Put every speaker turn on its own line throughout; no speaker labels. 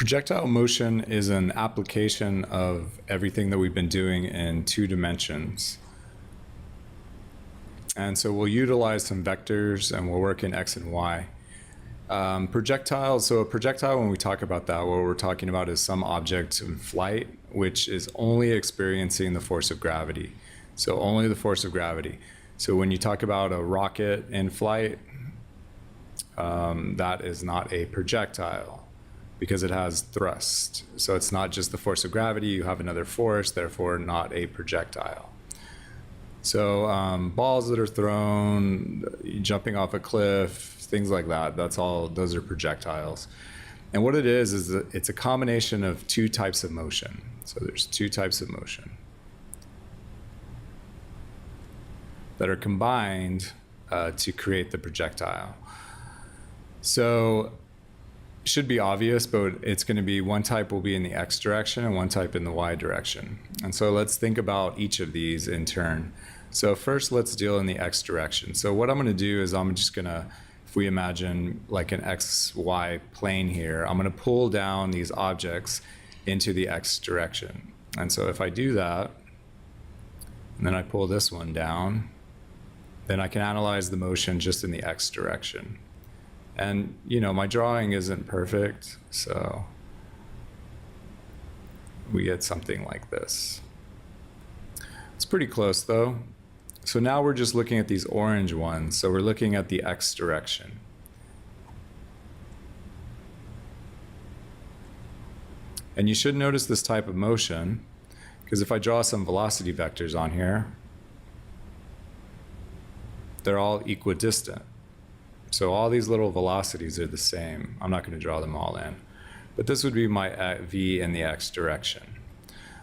Projectile motion is an application of everything that we've been doing in 2 dimensions. And so we'll utilize some vectors and we'll work in X and Y. Projectiles, so a projectile, when we talk about that, what we're talking about is some object in flight, which is only experiencing the force of gravity. So only the force of gravity. So when you talk about a rocket in flight, that is not a projectile because it has thrust. So it's not just the force of gravity, you have another force, therefore not a projectile. So balls that are thrown, jumping off a cliff, things like that, those are projectiles. And what it is that it's a combination of 2 types of motion. So there's 2 types of motion that are combined to create the projectile. So should be obvious, but it's going to be one type will be in the X direction and one type in the Y direction. And so let's think about each of these in turn. So first let's deal in the X direction. So what I'm going to do is I'm just going to, if we imagine like an XY plane here, I'm going to pull down these objects into the X direction. And so if I do that, and then I pull this one down, then I can analyze the motion just in the X direction. And, you know, my drawing isn't perfect, so we get something like this. It's pretty close, though. So now we're just looking at these orange ones. So we're looking at the X direction. And you should notice this type of motion, because if I draw some velocity vectors on here, they're all equidistant. So all these little velocities are the same. I'm not going to draw them all in. But this would be my v in the X direction.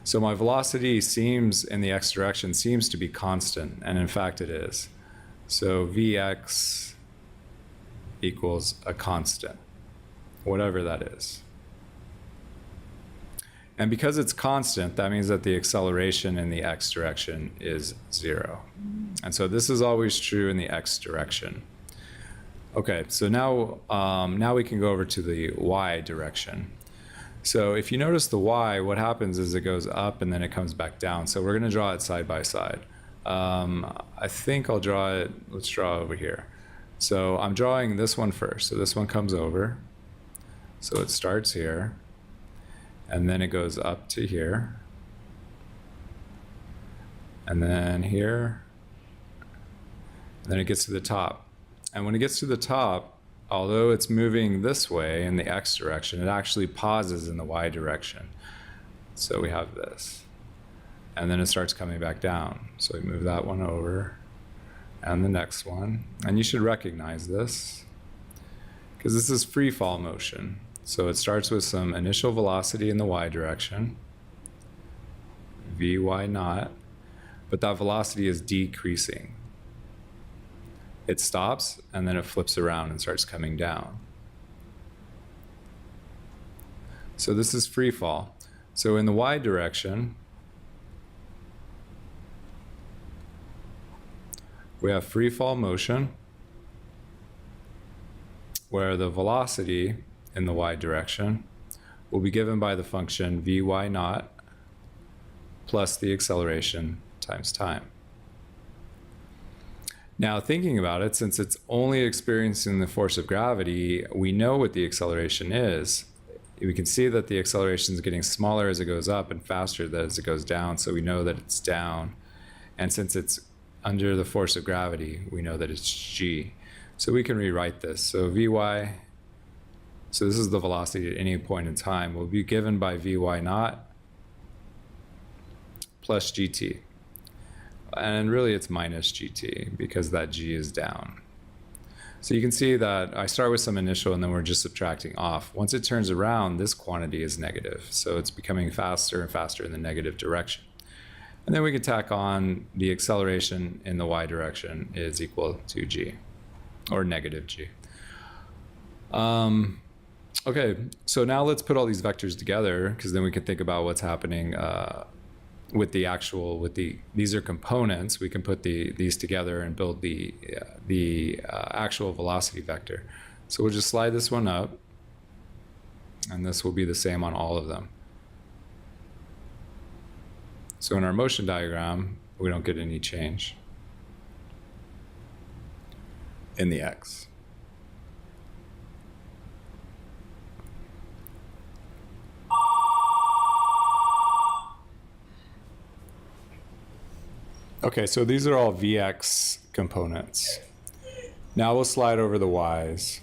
So my velocity seems in the X direction seems to be constant, and in fact it is. So Vx equals a constant, whatever that is. And because it's constant, that means that the acceleration in the X direction is 0. And so this is always true in the X direction. Okay, so now we can go over to the Y direction. So if you notice the Y, what happens is it goes up and then it comes back down. So we're going to draw it side by side. I think I'll draw it, let's draw over here. So I'm drawing this one first. So this one comes over. So it starts here, and then it goes up to here, and then here, and then it gets to the top. And when it gets to the top, although it's moving this way in the X direction, it actually pauses in the Y direction. So we have this. And then it starts coming back down. So we move that one over and the next one. And you should recognize this because this is free fall motion. So it starts with some initial velocity in the Y direction, Vy naught, but that velocity is decreasing. It stops, and then it flips around and starts coming down. So this is free fall. So in the Y direction, we have free fall motion, where the velocity in the Y direction will be given by the function Vy naught plus the acceleration times time. Now, thinking about it, since it's only experiencing the force of gravity, we know what the acceleration is. We can see that the acceleration is getting smaller as it goes up and faster as it goes down, so we know that it's down. And since it's under the force of gravity, we know that it's g. So we can rewrite this. So Vy, so this is the velocity at any point in time, will be given by Vy naught plus gt. And really it's minus gt because that g is down. So you can see that I start with some initial and then we're just subtracting off. Once it turns around, this quantity is negative. So it's becoming faster and faster in the negative direction. And then we can tack on the acceleration in the Y direction is equal to g, or negative g. Okay, so now let's put all these vectors together because then we can think about what's happening with the actual, these are components. We can put these together and build the actual velocity vector. So we'll just slide this one up, And this will be the same on all of them. So in our motion diagram, we don't get any change in the x. Okay, so these are all Vx components. Now we'll slide over the y's.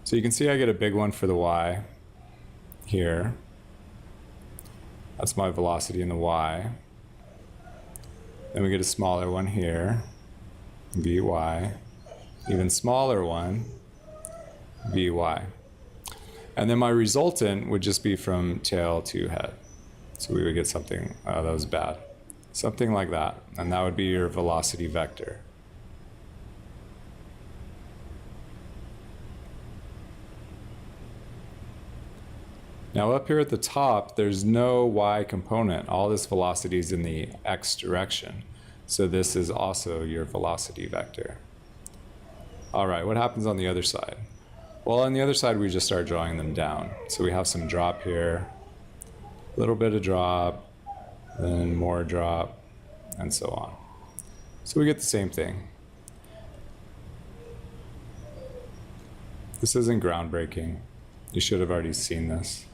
So you can see I get a big one for the y here. That's my velocity in the y. Then we get a smaller one here, Vy. Even smaller one, Vy. And then my resultant would just be from tail to head. So we would get something, that was bad. Something like that, and that would be your velocity vector. Now up here at the top, there's no y component. All this velocity is in the x direction. So this is also your velocity vector. All right, what happens on the other side? Well, on the other side, we just start drawing them down. So we have some drop here, a little bit of drop, then more drop, and so on. So we get the same thing. This isn't groundbreaking. You should have already seen this,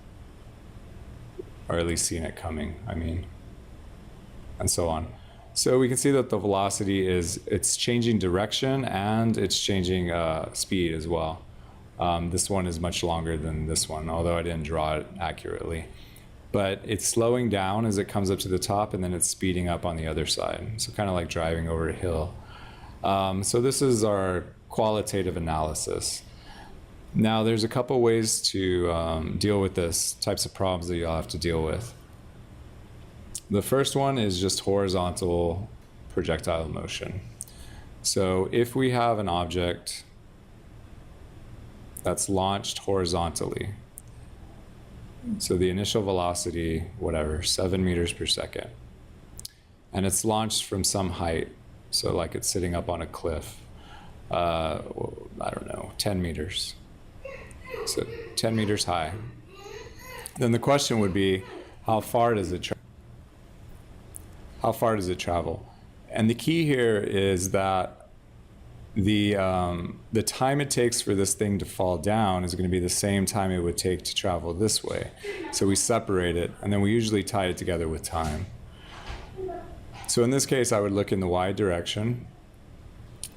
or at least seen it coming, I mean, and so on. So we can see that the velocity it's changing direction and it's changing speed as well. This one is much longer than this one, although I didn't draw it accurately. But it's slowing down as it comes up to the top, and then it's speeding up on the other side. So kind of like driving over a hill. So this is our qualitative analysis. Now there's a couple ways to deal with this types of problems that you'll have to deal with. The first one is just horizontal projectile motion. So if we have an object that's launched horizontally, so the initial velocity, whatever, 7 meters per second, and it's launched from some height, so like it's sitting up on a cliff, I don't know, 10 meters. So 10 meters high. Then the question would be, how far does it travel? How far does it travel? And the key here is that the time it takes for this thing to fall down is going to be the same time it would take to travel this way. So we separate it, and then we usually tie it together with time. So in this case, I would look in the y direction,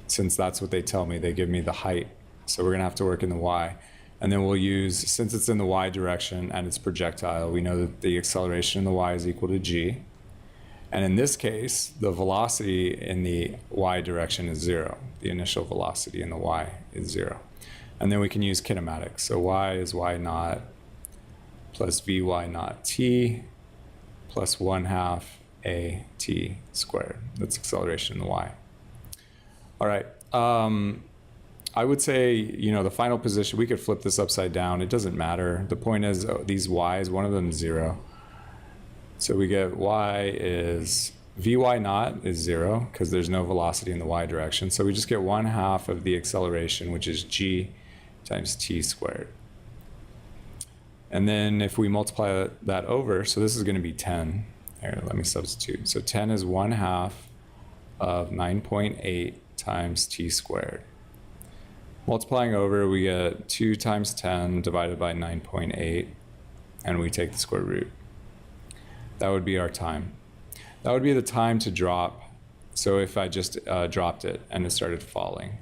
since that's what they tell me. They give me the height. So we're going to have to work in the y. And then we'll use, since it's in the y direction and it's projectile, we know that the acceleration in the y is equal to g. And in this case, the velocity in the y direction is 0. The initial velocity in the y is 0. And then we can use kinematics. So y is y naught plus vy naught t plus 1/2 a t squared. That's acceleration in the y. All right. I would say, the final position, we could flip this upside down. It doesn't matter. The point is, these y's, one of them is 0. So we get y is, vy naught is 0, because there's no velocity in the y direction. So we just get 1/2 of the acceleration, which is g times t squared. And then if we multiply that over, so this is going to be 10. Here, let me substitute. So 10 is 1/2 of 9.8 times t squared. Multiplying over, we get 2 times 10 divided by 9.8, and we take the square root. That would be our time. That would be the time to drop. So if I just dropped it and it started falling,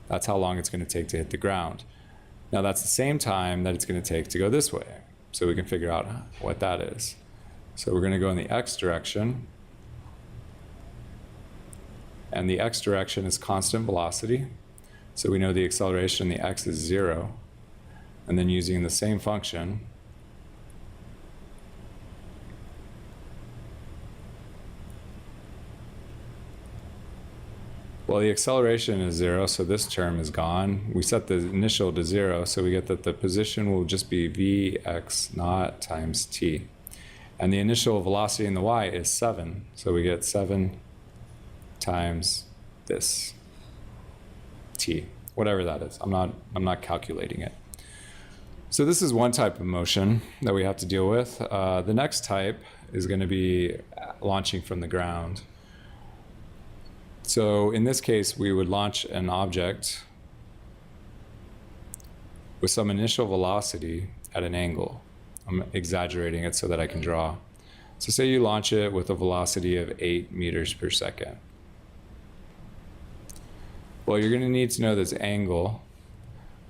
that's how long it's going to take to hit the ground. Now that's the same time that it's going to take to go this way. So we can figure out what that is. So we're going to go in the x direction. And the x direction is constant velocity. So we know the acceleration in the x is 0. And then using the same function, well, the acceleration is 0, so this term is gone. We set the initial to 0, so we get that the position will just be vx naught times t. And the initial velocity in the y is 7, so we get 7 times this t, whatever that is. I'm not calculating it. So this is one type of motion that we have to deal with. The next type is going to be launching from the ground. So in this case, we would launch an object with some initial velocity at an angle. I'm exaggerating it so that I can draw. So say you launch it with a velocity of 8 meters per second. Well, you're going to need to know this angle,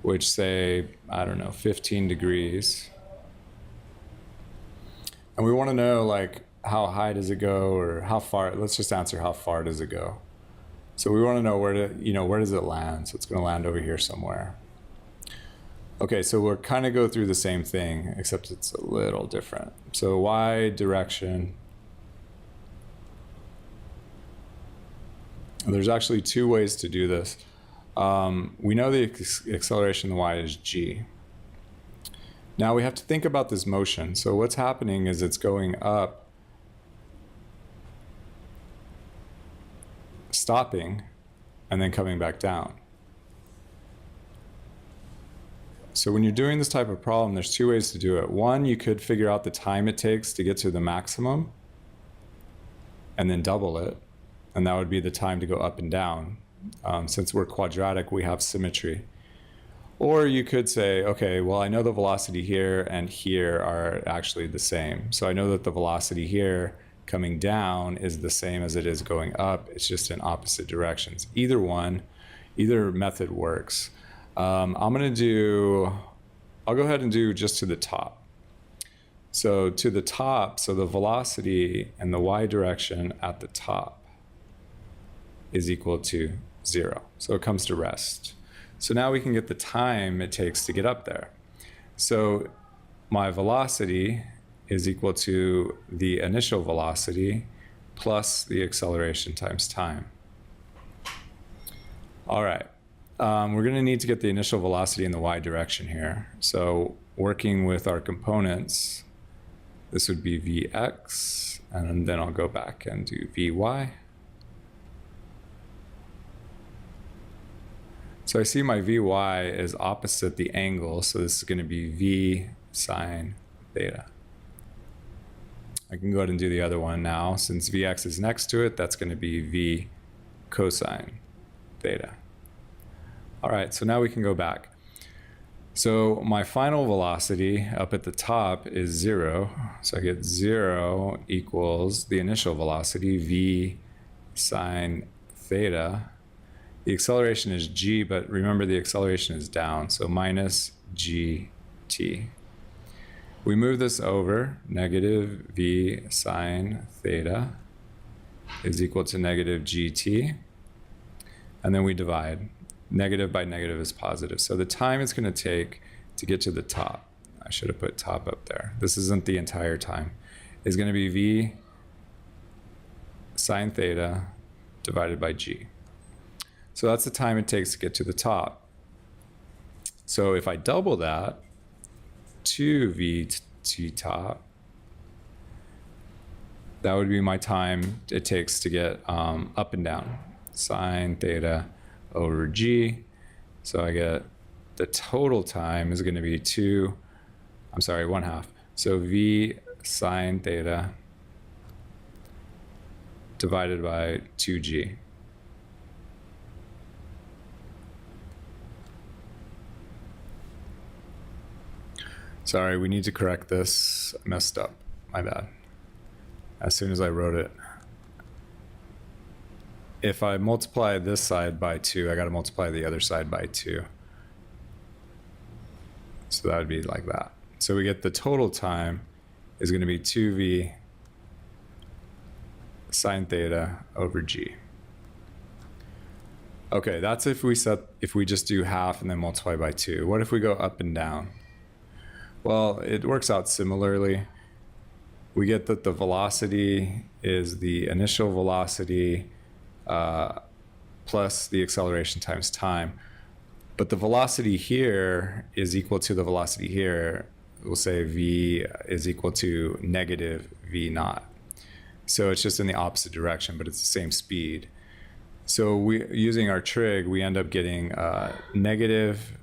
which say, I don't know, 15 degrees. And we want to know, like, how high does it go, or how far. Let's just answer how far does it go. So we want to know where does it land? So it's going to land over here somewhere. Okay, so we'll kind of go through the same thing, except it's a little different. So y direction. There's actually two ways to do this. We know the acceleration in the y is g. Now we have to think about this motion. So what's happening is it's going up, stopping, and then coming back down. So when you're doing this type of problem, there's two ways to do it. One, you could figure out the time it takes to get to the maximum and then double it. And that would be the time to go up and down. Since we're quadratic, we have symmetry. Or you could say, okay, well, I know the velocity here and here are actually the same. So I know that the velocity here coming down is the same as it is going up. It's just in opposite directions. Either method works. I'll go ahead and do just to the top. So to the top, so the velocity and the y direction at the top is equal to 0. So it comes to rest. So now we can get the time it takes to get up there. So my velocity is equal to the initial velocity plus the acceleration times time. All right. We're going to need to get the initial velocity in the y direction here. So working with our components, this would be vx, and then I'll go back and do vy. So I see my vy is opposite the angle, so this is going to be v sine theta. I can go ahead and do the other one now. Since vx is next to it, that's going to be v cosine theta. All right, so now we can go back. So my final velocity up at the top is 0. So I get 0 equals the initial velocity, v sine theta. The acceleration is g, but remember the acceleration is down, so minus gt. We move this over, negative v sine theta is equal to negative gt, and then we divide. Negative by negative is positive. So the time it's going to take to get to the top, I should have put top up there. This isn't the entire time. Is going to be v sine theta divided by g. So that's the time it takes to get to the top. So if I double that, 2v to top, that would be my time it takes to get up and down. Sine theta over g. So I get the total time is going to be 1/2. So v sine theta divided by 2g. Sorry, we need to correct this. I messed up. My bad. As soon as I wrote it. If I multiply this side by 2, I got to multiply the other side by 2. So that would be like that. So we get the total time is going to be 2v sine theta over g. Okay, that's if we just do half and then multiply by 2. What if we go up and down? Well, it works out similarly. We get that the velocity is the initial velocity plus the acceleration times time. But the velocity here is equal to the velocity here. We'll say v is equal to negative v naught. So it's just in the opposite direction, but it's the same speed. So using our trig, we end up getting negative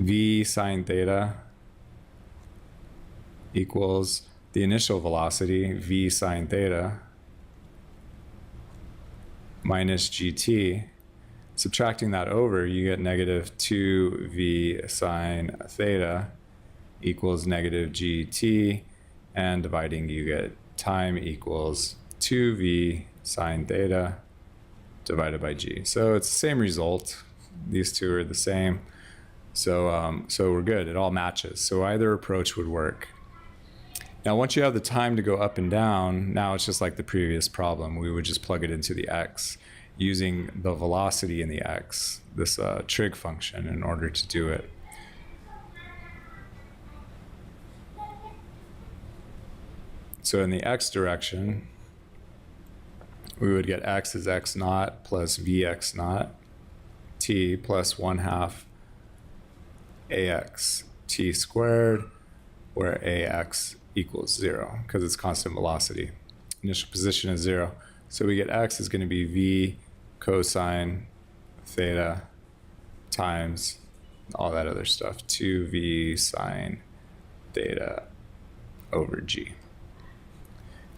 v sine theta equals the initial velocity, v sine theta, minus gt. Subtracting that over, you get negative 2v sine theta equals negative gt, and dividing, you get time equals 2v sine theta divided by g. So it's the same result. These two are the same. So we're good. It all matches. So either approach would work. Now, once you have the time to go up and down, now it's just like the previous problem. We would just plug it into the x using the velocity in the x, this trig function, in order to do it. So in the x direction, we would get x is x naught plus vx naught t plus 1/2 ax t squared, where ax equals 0 because it's constant velocity. Initial position is 0. So we get x is going to be v cosine theta times all that other stuff, 2v sine theta over g.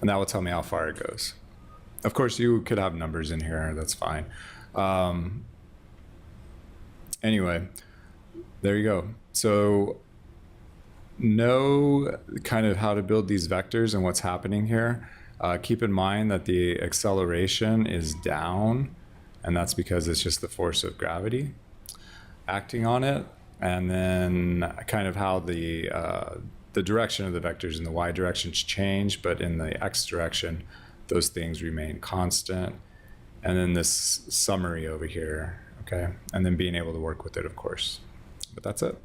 And that will tell me how far it goes. Of course, you could have numbers in here. That's fine. Anyway, there you go. So know kind of how to build these vectors and what's happening here. Keep in mind that the acceleration is down, and that's because it's just the force of gravity acting on it. And then kind of how the direction of the vectors in the y directions change, but in the x direction, those things remain constant. And then this summary over here, okay? And then being able to work with it, of course. But that's it.